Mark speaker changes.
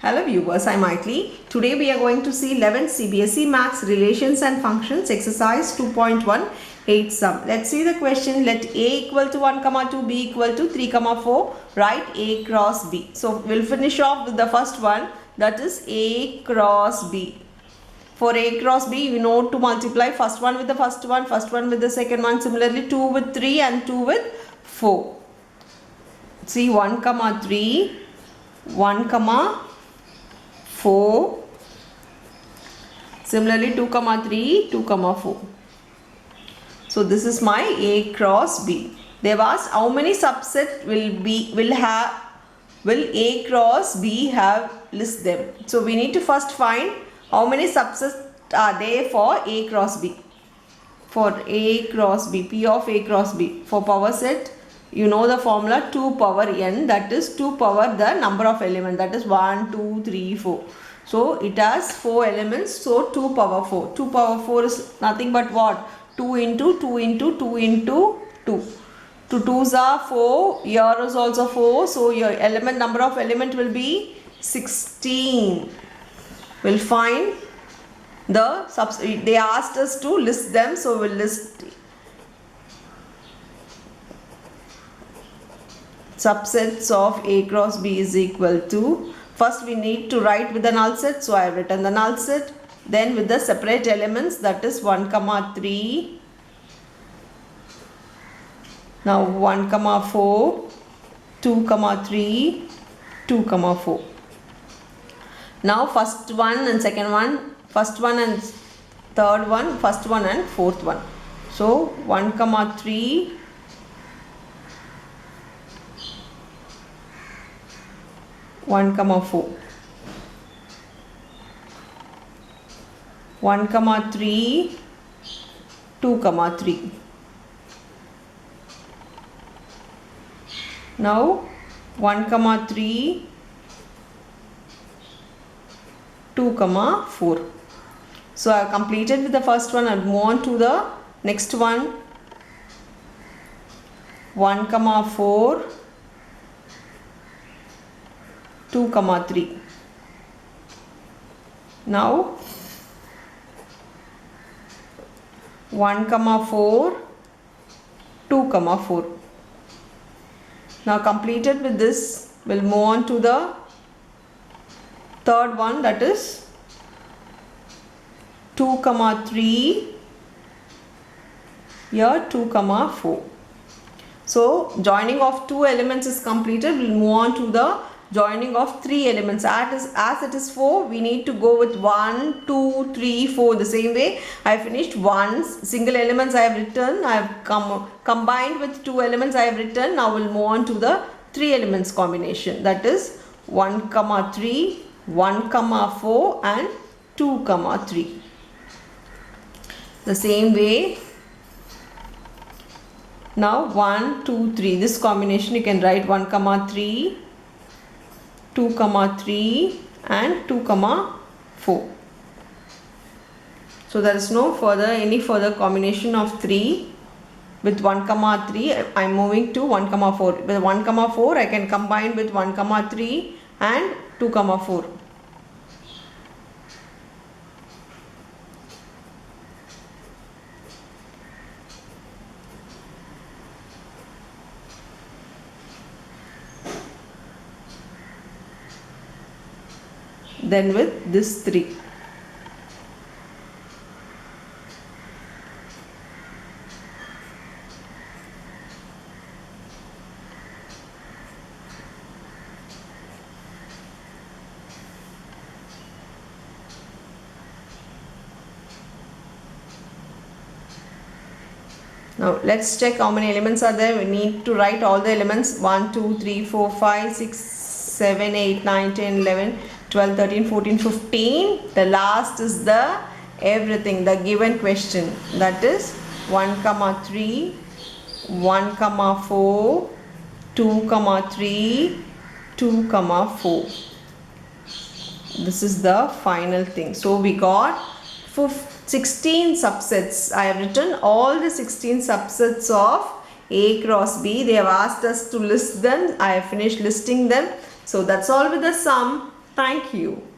Speaker 1: Hello viewers, I'm Maitli. Today we are going to see 11th CBSE Maths Relations and Functions exercise 2.18 sum. Let's see the question. Let A equal to 1, 2, B equal to 3, 4. Write A cross B. So we'll finish off with the first one, that is A cross B. For A cross B, you know to multiply first one with the first one with the second one. Similarly 2 with 3 and 2 with 4. See 1, 3, 1, 4. Similarly 2, 3, 2, 4. So this is my A cross B. They have asked how many subset will A cross B have, list them. So we need to first find how many subsets are there for A cross B. For A cross B, P of A cross B. For power set, you know the formula 2 power n, that is 2 power the number of elements, that is 1, 2, 3, 4. So it has 4 elements, so 2 power 4. 2 power 4 is nothing but what? 2 into 2 into 2 into 2. 2 2s are 4, here is also 4, so your number of element will be 16. We'll find the they asked us to list them, so we'll list subsets of A cross B is equal to, first we need to write with the null set, so I have written the null set, then with the separate elements, that is 1, 3, now 1, 4, 2, 3, 2, 4. Now first one and second one, first one and third one, first one and fourth one. So 1, 3, 1, 4. 1, 3, 2, 3. Now 1, 3, 2, 4. So I have completed with the first one. I'll move on to the next one. 1, 4, 2, 3. Now 1, 4, 2, 4. Now completed with this, we'll move on to the third one, that is 2, 3, here 2, 4. So joining of two elements is completed. We'll move on to the joining of three elements. As it is 4, we need to go with 1, 2, 3, 4. The same way I finished one single elements I have written. I have combined with two elements I have written. Now we'll move on to the three elements combination. That is 1, 3, 1, 4 and 2, 3. The same way, now 1, 2, 3. This combination you can write 1, 3, 2, 3 and 2, 4. So there is no any further combination of 3 with 1, 3. I am moving to 1, 4. With 1, 4 I can combine with 1, 3 and 2, 4. Then with this 3. Now let's check how many elements are there. We need to write all the elements 1, 2, 3, 4, 5, 6, 7, 8, 9, 10, 11, 12, 13, 14, 15. The last is the everything, the given question. That is 1, 3, 1, 4, 2, 3, 2, 4. This is the final thing. So we got 16 subsets. I have written all the 16 subsets of A cross B. They have asked us to list them. I have finished listing them. So that's all with the sum. Thank you.